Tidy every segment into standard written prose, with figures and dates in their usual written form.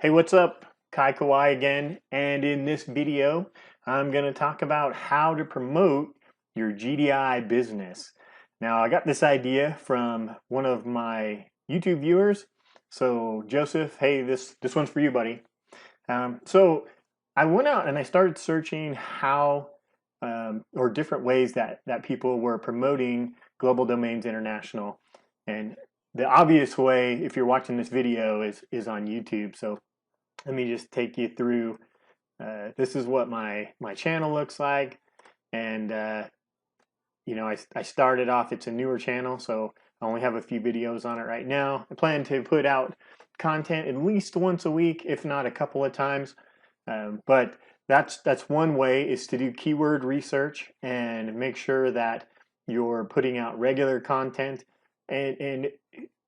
Hey, what's up? Kai Kawai again, and in this video, I'm going to talk about how to promote your GDI business. Now, I got this idea from one of my YouTube viewers. So, Joseph, hey, this one's for you, buddy. So, I went out and I started searching how or different ways that people were promoting Global Domains International, and the obvious way, if you're watching this video, is on YouTube. So let me just take you through. This is what my channel looks like, and I started off. It's a newer channel, so I only have a few videos on it right now. I plan to put out content at least once a week, if not a couple of times. But that's one way, is to do keyword research and make sure that you're putting out regular content. And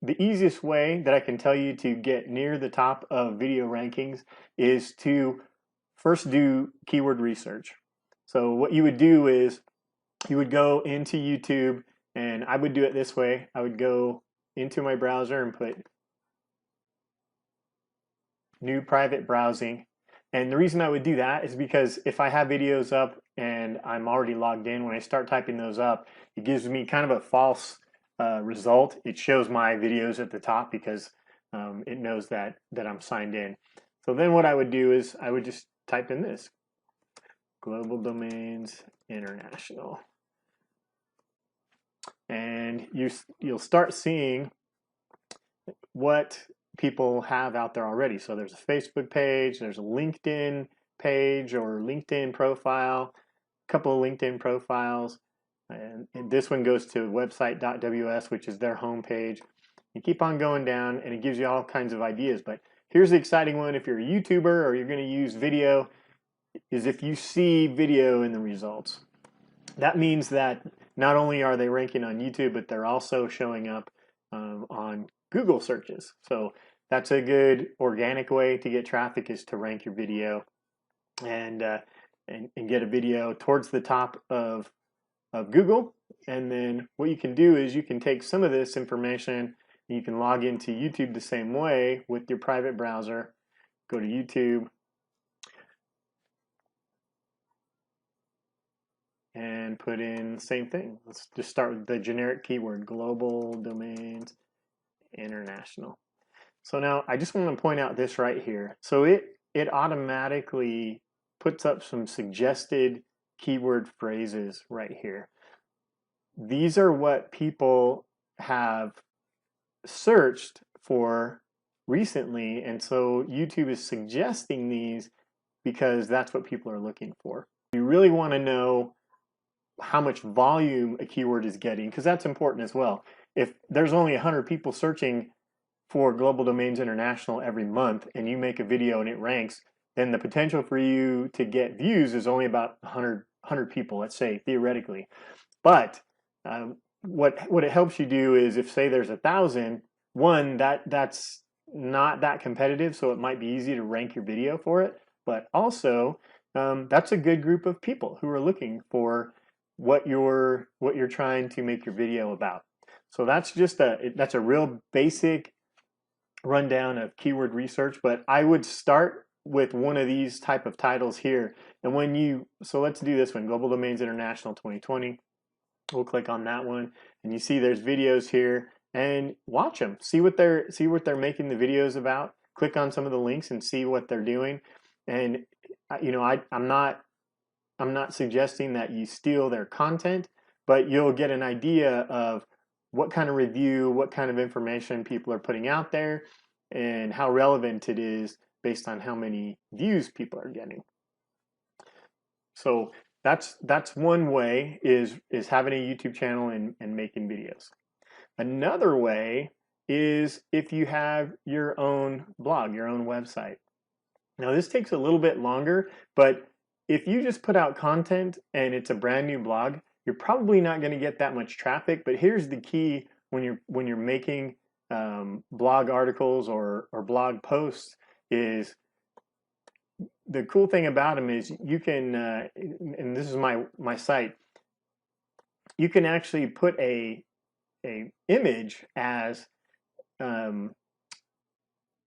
the easiest way that I can tell you to get near the top of video rankings is to first do keyword research. So what you would do is you would go into YouTube, and I would do it this way. I would go into my browser and put new private browsing. And the reason I would do that is because if I have videos up and I'm already logged in, when I start typing those up, it gives me kind of a false result. It shows my videos at the top because it knows that I'm signed in. So then what I would do is I would just type in this, Global Domains International. And you'll start seeing what people have out there already. So there's a Facebook page, there's a LinkedIn page or LinkedIn profile, a couple of LinkedIn profiles, and this one goes to website.ws, which is their homepage. You keep on going down, and it gives you all kinds of ideas. But here's the exciting one: if you're a YouTuber or you're going to use video, is if you see video in the results. That means that not only are they ranking on YouTube, but they're also showing up on Google searches. So that's a good organic way to get traffic, is to rank your video and get a video towards the top of Google. And then what you can do is you can take some of this information and you can log into YouTube the same way with your private browser. Go to YouTube and put in the same thing. Let's just start with the generic keyword, Global Domains International. So now I just want to point out this right here. So it automatically puts up some suggested keyword phrases right here. These are what people have searched for recently, and so YouTube is suggesting these because that's what people are looking for. You really want to know how much volume a keyword is getting, because that's important as well. If there's only 100 people searching for Global Domains International every month, and you make a video and it ranks, then the potential for you to get views is only about 100 people, let's say, theoretically. But what it helps you do is, if say there's 1,000, that's not that competitive, so it might be easy to rank your video for it. But also, that's a good group of people who are looking for what you're trying to make your video about. So that's just that's a real basic rundown of keyword research, but I would start with one of these type of titles here. And so let's do this one, Global Domains International 2020. We'll click on that one, and you see there's videos here, and watch them. See what they're making the videos about. Click on some of the links and see what they're doing. And I'm not suggesting that you steal their content, but you'll get an idea of what kind of review, what kind of information people are putting out there, and how relevant it is based on how many views people are getting. So that's one way, is having a YouTube channel and making videos. Another way is if you have your own blog, your own website. Now this takes a little bit longer, but if you just put out content and it's a brand new blog, you're probably not going to get that much traffic. But here's the key: when you're making blog articles or blog posts, is the cool thing about them is you can, and this is my site, you can actually put a image as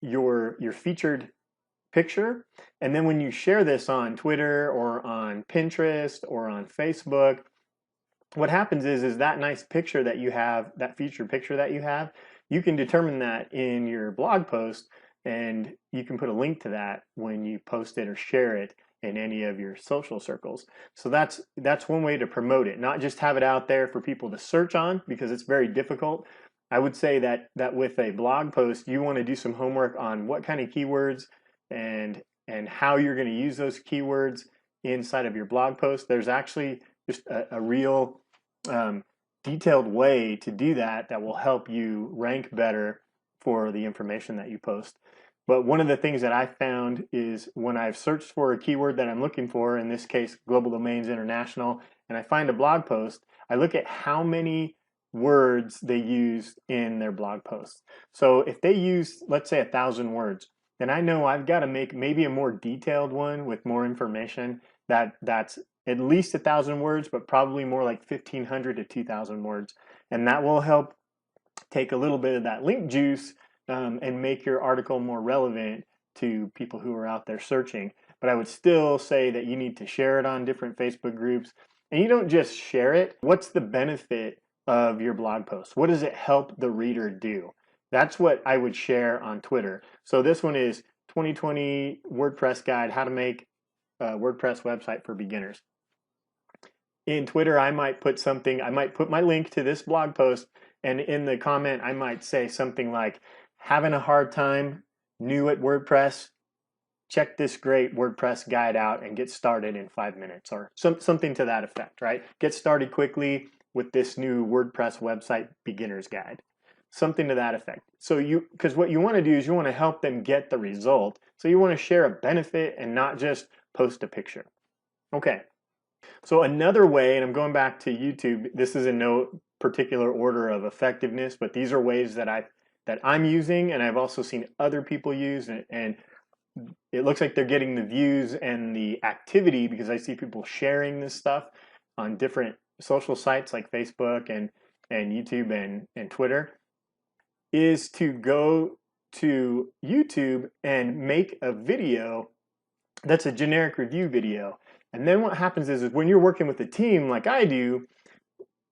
your featured picture. And then when you share this on Twitter or on Pinterest or on Facebook, what happens is that nice picture that you have, that featured picture that you have, you can determine that in your blog post, and you can put a link to that when you post it or share it in any of your social circles. So that's one way to promote it, not just have it out there for people to search on, because it's very difficult. I would say that with a blog post, you want to do some homework on what kind of keywords and how you're going to use those keywords inside of your blog post. There's actually just a real detailed way to do that that will help you rank better for the information that you post. But one of the things that I found is when I've searched for a keyword that I'm looking for, in this case, global domains international, and I find a blog post, I look at how many words they used in their blog post. So if they use, let's say, 1,000 words, then I know I've got to make maybe a more detailed one with more information that's at least 1,000 words, but probably more like 1,500 to 2,000 words. And that will help take a little bit of that link juice and make your article more relevant to people who are out there searching. But I would still say that you need to share it on different Facebook groups. And you don't just share it. What's the benefit of your blog post? What does it help the reader do? That's what I would share on Twitter. So this one is 2020 WordPress Guide, how to make a WordPress website for beginners. In Twitter, I might put my link to this blog post, and in the comment, I might say something like, having a hard time, new at WordPress, check this great WordPress guide out and get started in 5 minutes, or something to that effect, right? Get started quickly with this new WordPress website beginner's guide. Something to that effect. So because what you want to do is you want to help them get the result. So you want to share a benefit and not just post a picture. Okay. So another way, and I'm going back to YouTube, this is in no particular order of effectiveness, but these are ways that I'm using, and I've also seen other people use, and it looks like they're getting the views and the activity because I see people sharing this stuff on different social sites like Facebook and YouTube and Twitter, is to go to YouTube and make a video that's a generic review video. And then what happens is when you're working with a team like I do,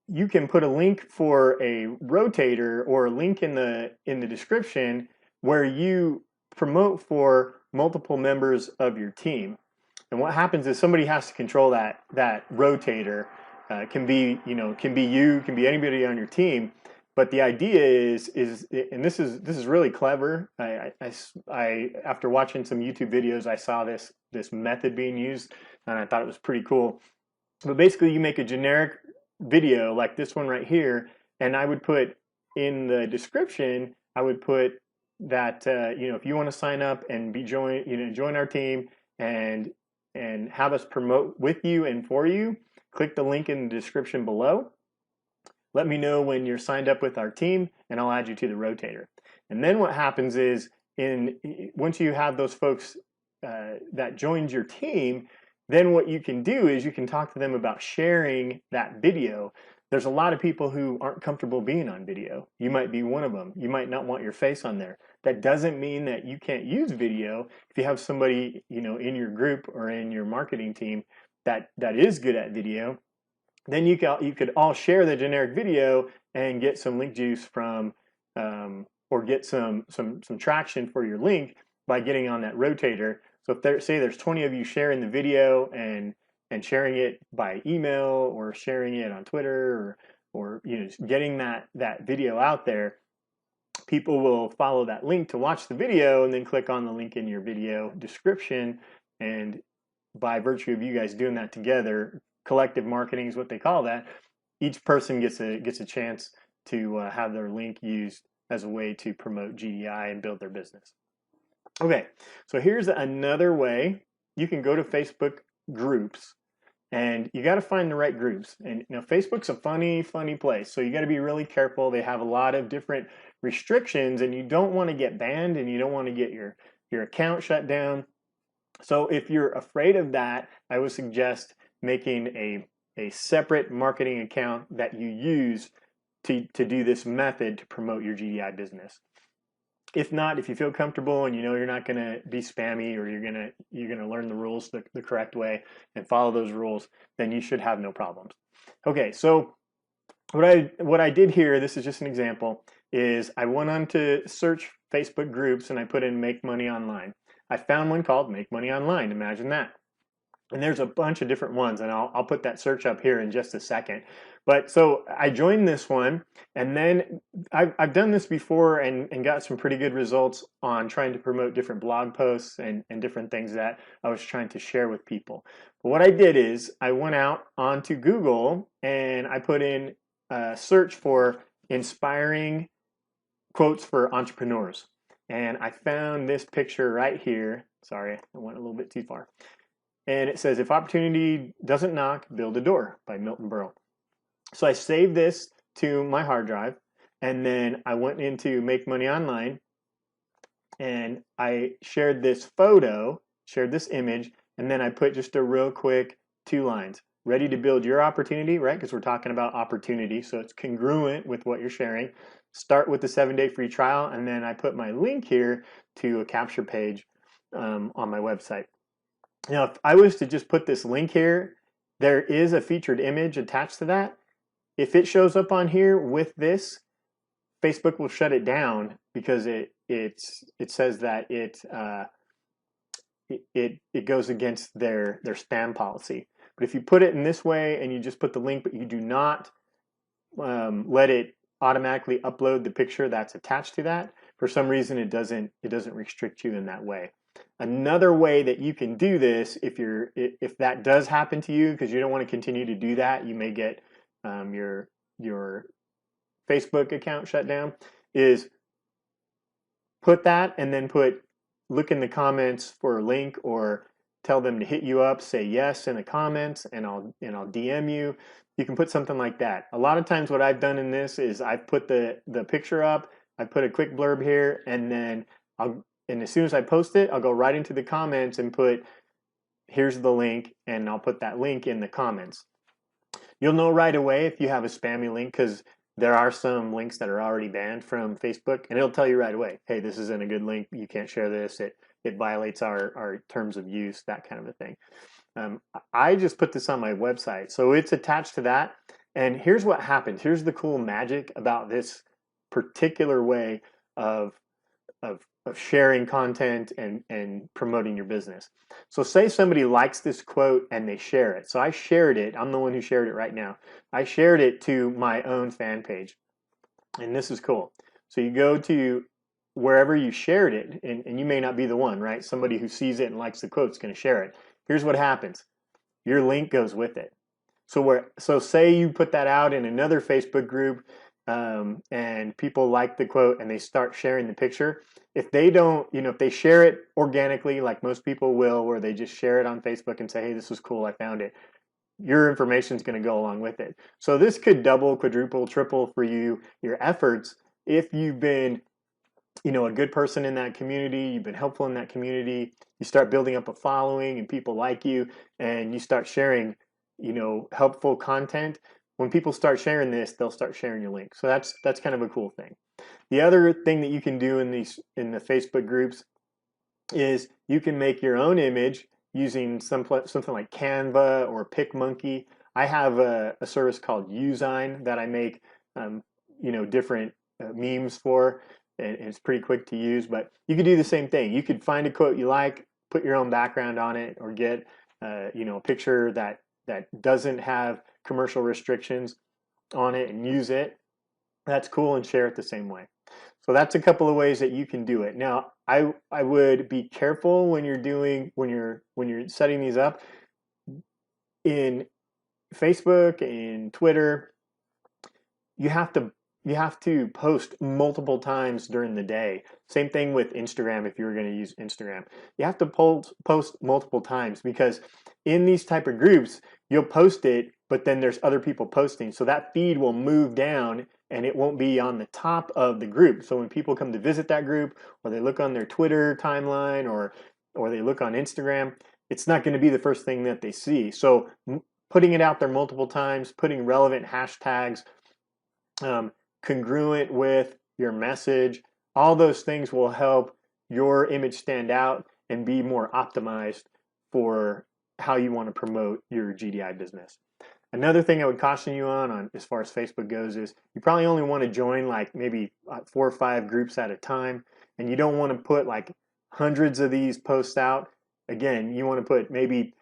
you can put a link for a rotator or a link in the description where you promote for multiple members of your team. And what happens is somebody has to control that rotator. Can be you, can be anybody on your team. But the idea is, and this is really clever. I after watching some YouTube videos, I saw this method being used, and I thought it was pretty cool. But basically, you make a generic video like this one right here, and I would put in the description, I would put that if you want to sign up and join our team and have us promote with you and for you, click the link in the description below. Let me know when you're signed up with our team, and I'll add you to the rotator. And then what happens is, once you have those folks that joined your team, then what you can do is you can talk to them about sharing that video. There's a lot of people who aren't comfortable being on video. You might be one of them. You might not want your face on there. That doesn't mean that you can't use video. If you have somebody in your group or in your marketing team that is good at video, then you could all share the generic video and get some link juice from, or get some traction for your link by getting on that rotator. So if say there's 20 of you sharing the video and sharing it by email or sharing it on Twitter or getting that video out there, people will follow that link to watch the video and then click on the link in your video description. And by virtue of you guys doing that together, collective marketing is what they call that, each person gets a chance to have their link used as a way to promote GDI and build their business. Okay, so here's another way. You can go to Facebook groups, and you got to find the right groups. And Facebook's a funny place, so you got to be really careful. They have a lot of different restrictions, and you don't want to get banned, and you don't want to get your account shut down. So if you're afraid of that, I would suggest making a separate marketing account that you use to do this method to promote your GDI business. If not, if you feel comfortable and you know you're not going to be spammy, or you're gonna learn the rules the correct way and follow those rules, then you should have no problems. Okay, so what I did here, this is just an example, is I went on to search Facebook groups and I put in Make Money Online. I found one called Make Money Online. Imagine that. And there's a bunch of different ones, and I'll put that search up here in just a second. But so I joined this one, and then I've done this before and got some pretty good results on trying to promote different blog posts and different things that I was trying to share with people. But what I did is I went out onto Google and I put in a search for inspiring quotes for entrepreneurs. And I found this picture right here. Sorry, I went a little bit too far. And it says, "If opportunity doesn't knock, build a door," by Milton Berle. So I saved this to my hard drive, and then I went into Make Money Online, and I shared this photo, shared this image, and then I put just a real quick 2 lines. Ready to build your opportunity, right? Because we're talking about opportunity, so it's congruent with what you're sharing. Start with the 7-day free trial, and then I put my link here to a capture page on my website. Now, if I was to just put this link here, there is a featured image attached to that. If it shows up on here with this, Facebook will shut it down because it says that it goes against their spam policy. But if you put it in this way and you just put the link, but you do not let it automatically upload the picture that's attached to that, for some reason it doesn't restrict you in that way. Another way that you can do this, if that does happen to you, because you don't want to continue to do that, you may get your Facebook account shut down, is put that and then look in the comments for a link, or tell them to hit you up, say yes in the comments, and I'll DM you. You can put something like that. A lot of times what I've done in this is I've put the picture up, I put a quick blurb here, and then and as soon as I post it, I'll go right into the comments and put, here's the link, and I'll put that link in the comments. You'll know right away if you have a spammy link, because there are some links that are already banned from Facebook, and it'll tell you right away, hey, this isn't a good link, you can't share this, it violates our terms of use, that kind of a thing. I just put this on my website, so it's attached to that, and here's what happens. Here's the cool magic about this particular way of sharing content and promoting your business. So say somebody likes this quote and they share it. So I shared it. I'm the one who shared it right now. I shared it to my own fan page. And this is cool. So you go to wherever you shared it, and you may not be the one, right? Somebody who sees it and likes the quote is going to share it. Here's what happens. Your link goes with it. So say you put that out in another Facebook group, and people like the quote and they start sharing the picture. If they don't, if they share it organically, like most people will, where they just share it on Facebook and say, hey, this was cool, I found it, your information is going to go along with it. So this could double, quadruple, triple for you, your efforts, if you've been a good person in that community, you've been helpful in that community, you start building up a following and people like you, and you start sharing helpful content. When people start sharing this, they'll start sharing your link. So that's kind of a cool thing. The other thing that you can do in the Facebook groups is you can make your own image using something like Canva or PicMonkey. I have a service called Usign that I make different memes for, and it's pretty quick to use. But you could do the same thing. You could find a quote you like, put your own background on it, or get a picture that doesn't have commercial restrictions on it and use it. That's cool, and share it the same way. So that's a couple of ways that you can do it. Now, I would be careful when you're setting these up. In Facebook and Twitter, you have to post multiple times during the day. Same thing with Instagram. If you were going to use Instagram, you have to post multiple times, because in these type of groups, you'll post it, but then there's other people posting. So that feed will move down and it won't be on the top of the group. So when people come to visit that group, or they look on their Twitter timeline, or they look on Instagram, it's not going to be the first thing that they see. So putting it out there multiple times, putting relevant hashtags, congruent with your message, All those things will help your image stand out and be more optimized for how you want to promote your GDI business. Another thing I would caution you on as far as Facebook goes is you probably only want to join like maybe 4 or 5 groups at a time, and you don't want to put like hundreds of these posts out. Again, you want to put maybe,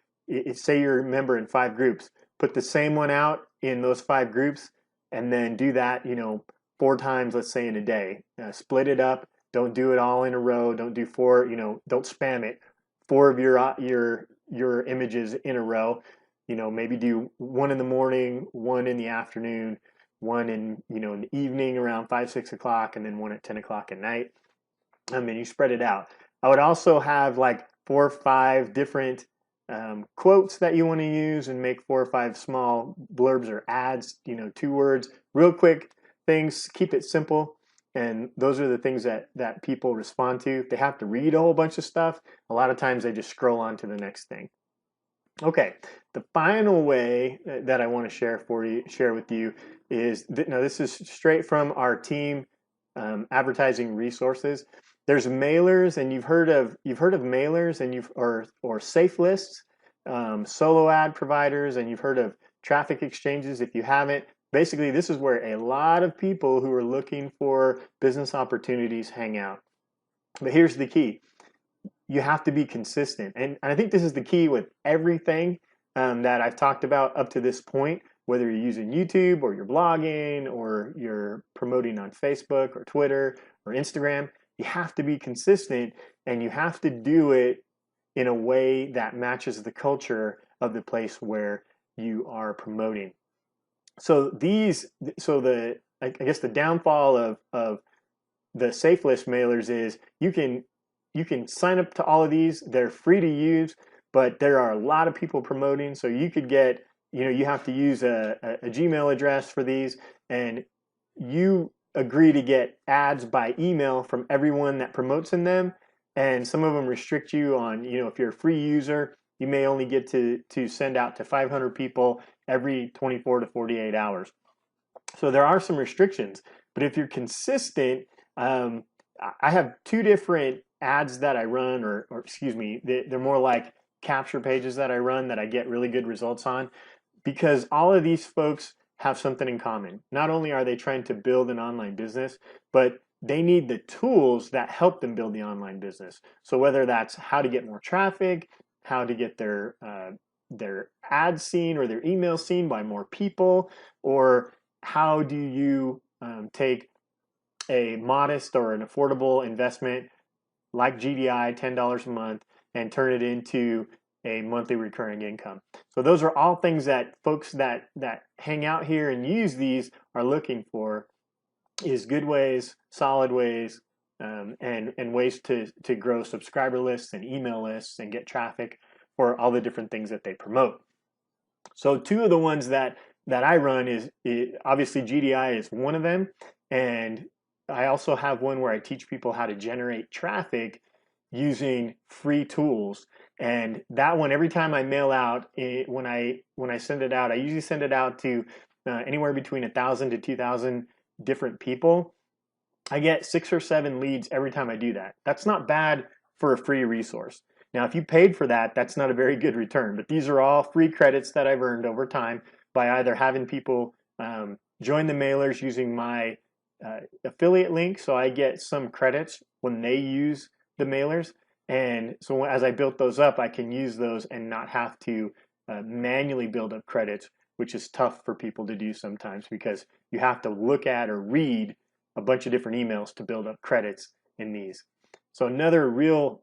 say you're a member in 5 groups, put the same one out in those 5 groups, and then do that, 4 times, let's say in a day. Split it up. Don't do it all in a row. Don't do 4. Don't spam it. 4 of your images in a row. Maybe do one in the morning, one in the afternoon, one in the evening around 5, 6 o'clock, and then one at 10 o'clock at night. And then you spread it out. I would also have like 4 or 5 different quotes that you want to use, and make 4 or 5 small blurbs or ads, 2 words, real quick things. Keep it simple. And those are the things that people respond to. If they have to read a whole bunch of stuff, a lot of times they just scroll on to the next thing. Okay, the final way that I want to share with you is now this is straight from our team advertising resources. There's mailers, and you've heard of mailers, and or safe lists, solo ad providers, and you've heard of traffic exchanges. If you haven't, basically this is where a lot of people who are looking for business opportunities hang out. But here's the key. You have to be consistent. And I think this is the key with everything that I've talked about up to this point, whether you're using YouTube or you're blogging or you're promoting on Facebook or Twitter or Instagram. You have to be consistent, and you have to do it in a way that matches the culture of the place where you are promoting. So I guess the downfall of the safe list mailers is you can sign up to all of these. They're free to use, but there are a lot of people promoting. So you could get, you have to use a Gmail address for these, and you agree to get ads by email from everyone that promotes in them. And some of them restrict you on, if you're a free user, you may only get to send out to 500 people every 24 to 48 hours. So there are some restrictions, but if you're consistent, I have 2 different ads that I run, or excuse me, they're more like capture pages that I run that I get really good results on, because all of these folks have something in common. Not only are they trying to build an online business, but they need the tools that help them build the online business. So whether that's how to get more traffic, how to get their ads seen or their emails seen by more people, or how do you take a modest or an affordable investment like GDI, $10 a month, and turn it into a monthly recurring income. So those are all things that folks that hang out here and use these are looking for, is good ways, solid ways, and ways to grow subscriber lists and email lists and get traffic for all the different things that they promote. So 2 of the ones that I run is obviously GDI is one of them, and I also have one where I teach people how to generate traffic using free tools. And that one, every time I mail out, when I send it out, I usually send it out to anywhere between 1,000 to 2,000 different people. I get 6 or 7 leads every time I do that. That's not bad for a free resource. Now, if you paid for that, that's not a very good return. But these are all free credits that I've earned over time by either having people join the mailers using my affiliate link, so I get some credits when they use the mailers. And so as I built those up, I can use those and not have to manually build up credits, which is tough for people to do sometimes because you have to look at or read a bunch of different emails to build up credits in these. So another real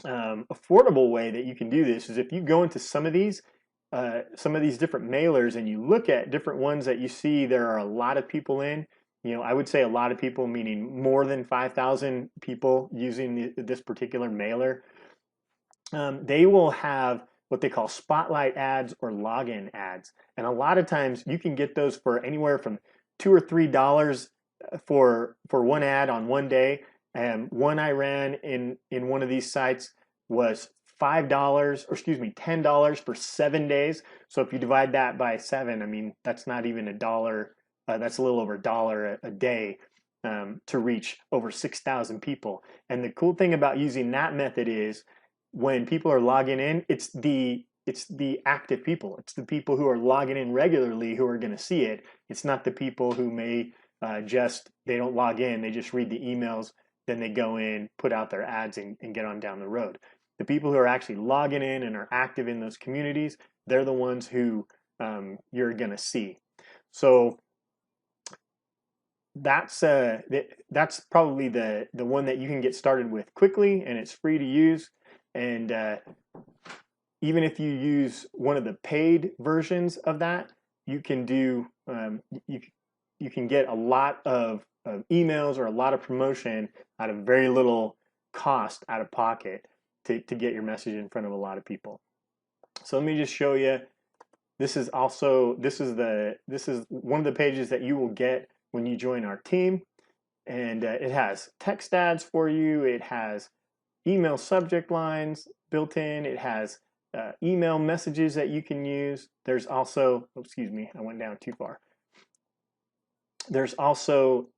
affordable way that you can do this is if you go into some of these different mailers and you look at different ones that you see there are a lot of people in. I would say a lot of people, meaning more than 5,000 people using this particular mailer. They will have what they call spotlight ads or login ads. And a lot of times you can get those for anywhere from $2 or $3 for one ad on one day. And one I ran in one of these sites was $5, or excuse me, $10 for 7 days. So if you divide that by 7, I mean, that's not even $1. That's a little over $1 a day to reach over 6,000 people. And the cool thing about using that method is when people are logging in, it's the active people. It's the people who are logging in regularly who are going to see it. It's not the people who may they don't log in, they just read the emails, then they go in, put out their ads, and get on down the road. The people who are actually logging in and are active in those communities, they're the ones who you're going to see. So that's probably the one that you can get started with quickly, and it's free to use. And even if you use one of the paid versions of that, you can do you can get a lot of emails or a lot of promotion out of very little cost out of pocket to get your message in front of a lot of people. So let me just show you. This is one of the pages that you will get when you join our team, and it has text ads for you. It has email subject lines built in. It has email messages that you can use. There's also, oh, excuse me, I went down too far. There's also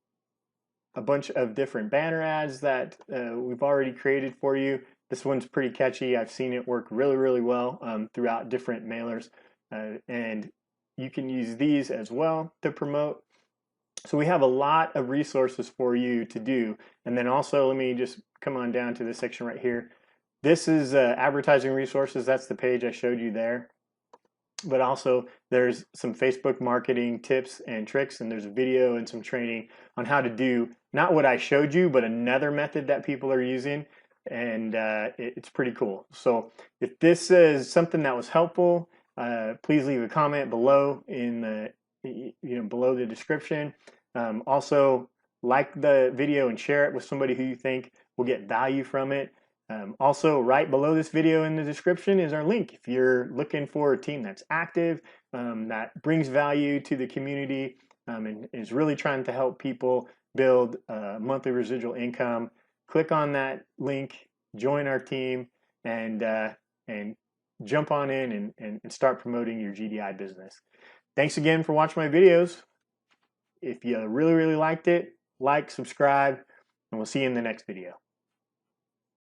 a bunch of different banner ads that we've already created for you. This one's pretty catchy. I've seen it work really, really well throughout different mailers. And you can use these as well to promote. So we have a lot of resources for you to do. And then also, let me just come on down to this section right here. This is advertising resources. That's the page I showed you there. But also there's some Facebook marketing tips and tricks, and there's a video and some training on how to do not what I showed you, but another method that people are using. And it's pretty cool. So if this is something that was helpful, please leave a comment below in the below the description. Also, like the video and share it with somebody who you think will get value from it. Also, right below this video in the description is our link. If you're looking for a team that's active, that brings value to the community, and is really trying to help people build monthly residual income, click on that link, join our team, and jump on in and start promoting your GDI business. Thanks again for watching my videos. If you really, really liked it, like, subscribe, and we'll see you in the next video.